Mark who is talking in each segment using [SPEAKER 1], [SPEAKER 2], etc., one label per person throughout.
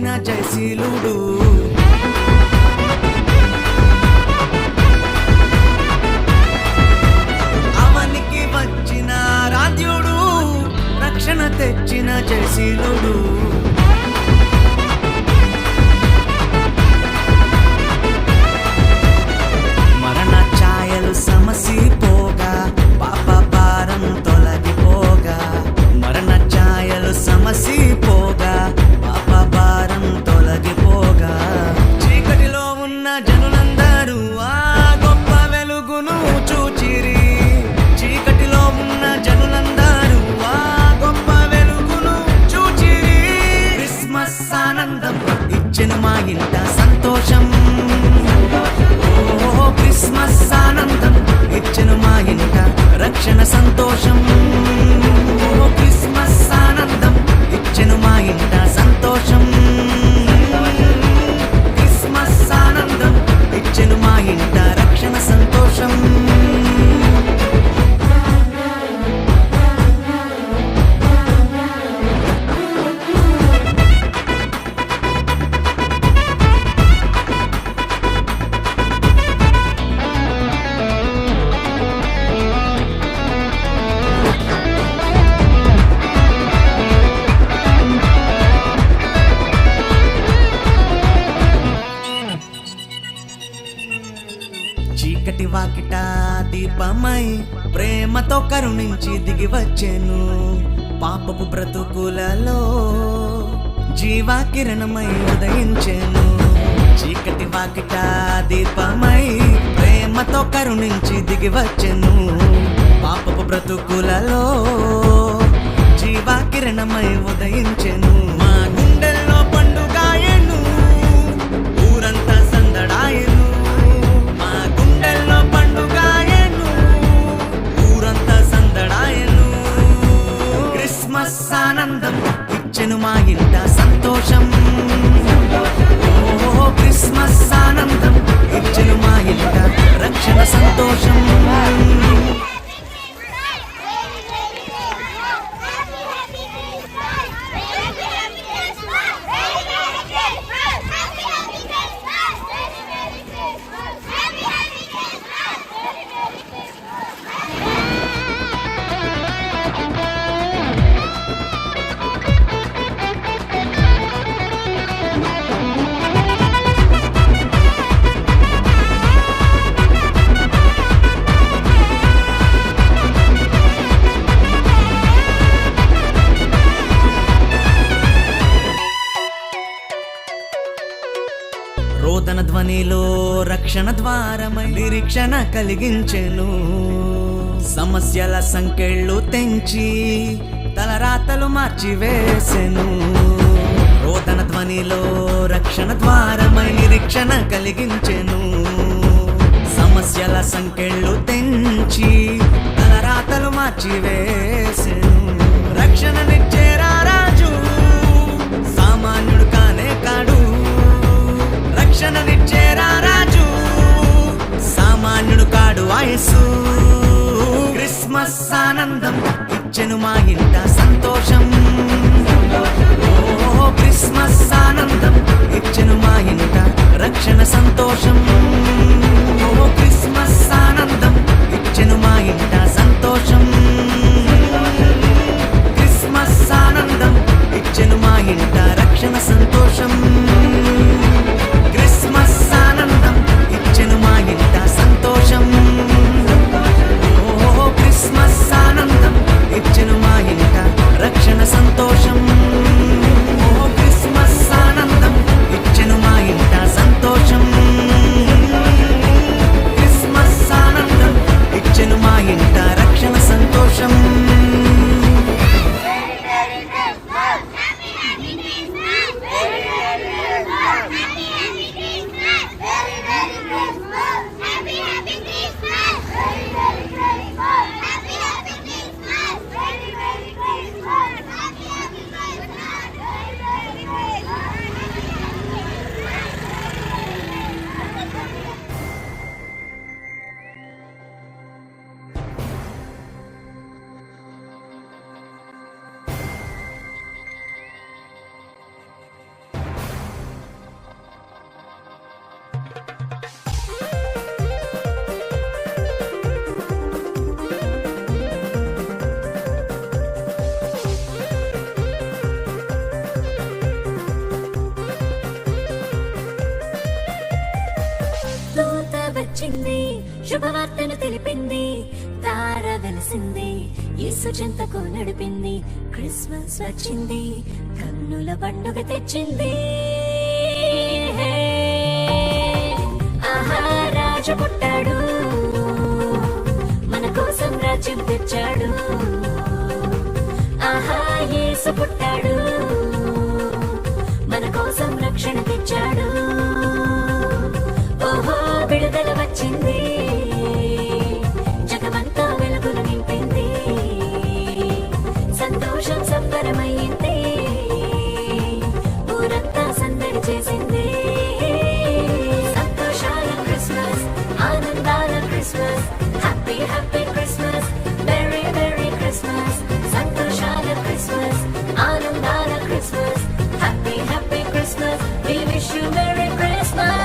[SPEAKER 1] తెచ్చిన జయశీలుడు. అవనికి వచ్చిన రాధ్యుడు, రక్షణ తెచ్చిన జయశీలుడు. మరణ ఛాయలు సమసిపోగా, పాప భారం తొలగిపోగా. మరణ ఛాయలు సమసిపోగా, పాప భారం తొలగిపోగా. చీకటిలో ఉన్న జనులందరూ ఆ గొప్ప వెలుగును చూచిరి. చీకటిలో ఉన్న జనులందరూ ఆ గొప్ప వెలుగును చూచిరి. క్రిస్మస్ ఆనందం ఇచ్చెను మా ఇంట సంతోషం. ఓ క్రిస్మస్ ఆనందం ఇచ్చెను మా ఇంట రక్షణ సంతోషం. ఓ క్రిస్మస్ ఆనందం ఇచ్చెను మా ఇంట సంతోషం. క్రిస్మస్ ఆనందం ఇచ్చెను మా ఇంట రక్షణ సంతోషం. చీకటి వాకిట దీపమై ప్రేమతో కరుణించి దిగి వచ్చెను. పాపపు బ్రతుకులలో జీవా కిరణమై ఉదయించెను. చీకటి వాకిట దీపమై ప్రేమతో కరుణించి దిగి వచ్చెను. పాపపు బ్రతుకులలో జీవా కిరణమై ఉదయించెను. మా గుండెల్లో పండుగాయను, ఊరంతా సందడాయను. మా గుండెల్లో పండుగాయను, ఊరంతా సందడాయను. క్రిస్మస్ ఆనందం ఇచ్చెను మా ఇంట సంతోషం. ఓ క్రిస్మస్ ఆనందం ఇచ్చెను మా ఇంట రక్షణ సంతోషం. రోదన ధ్వనిలో రక్షణ ద్వారమై నిరీక్షణ కలిగించెను. సమస్యల సంకెళ్ళు తెంచి తలరాతలు మార్చివేసెను. రోదన ధ్వనిలో రక్షణ ద్వారమై నిరీక్షణ కలిగించెను. సమస్యల సంకెళ్ళు తెంచి తలరాతలు మార్చివేసెను. రక్షణనిచ్చే రాజు సామాన్యుడు కానే కాడు. రక్షణనిచ్చే రాజు సామాన్యుడు కాడు ఆయసు. క్రిస్మస్ ఆనందం ఇచ్చెను మా ఇంట సంతోషం. ఓ క్రిస్మస్ ఆనందం ఇచ్చెను మా ఇంట రక్షణ సంతోషం. ఓ క్రిస్మస్ ఆనందం ఇచ్చెను మా ఇంట సంతోషం. క్రిస్మస్ ఆనందం ఇచ్చెను మా ఇంట రక్షణ సంతోషం. క్రిస్మస్ ఆనందం ఇచ్చెను మా ఇంట సంతోషం. ఓ క్రిస్మస్ ఆనందం ఇచ్చెను మా ఇంట రక్షణ సంతోషం. ఓ క్రిస్మస్ ఆనందం
[SPEAKER 2] దూత వచ్చింది, శుభవార్తను తెలిపింది, తార వెలిసింది, యేసు చెంతకు నడిపింది. క్రిస్మస్ వచ్చింది, కన్నుల పండుగ తెచ్చింది. ఆహా, రాజు పుట్టాడు, మన కోసం రాజ్యం తెచ్చాడు. ఆహా, యేసు పుట్టాడు, మన కోసం రక్షణ తెచ్చాడు. ఓహో, విడుదల వచ్చింది, జగమంతా వెలుగులు నింపింది. సంతోషం సంబరమైంది, ఊరంతా సందడి చేసింది. సంతోషాల క్రిస్మస్, ఆనందాల Christmas, happy happy Christmas, merry merry Christmas. సంతోషాల క్రిస్మస్, ఆనందాల Christmas, happy happy Christmas. We wish you Merry Christmas.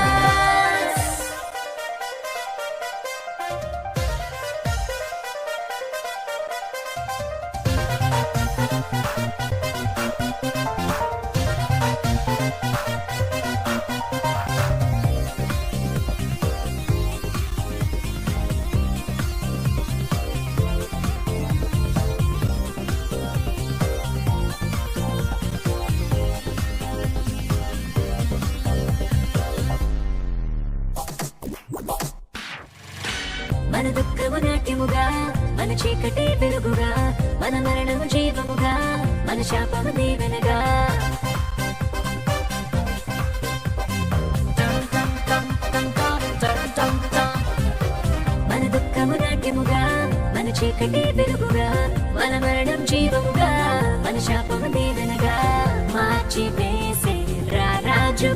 [SPEAKER 2] మన దుఃఖము నాట్యముగా, మన చీకటి వెలుగుగా, మన మరణము జీవముగా, మన శాపము దీవెనగా. మన దుఃఖము నాట్యముగా, మన చీకటి వెలుగుగా, మన మరణం జీవముగా, మన శాపము దీవెనగా. మార్చి వేసే రాజు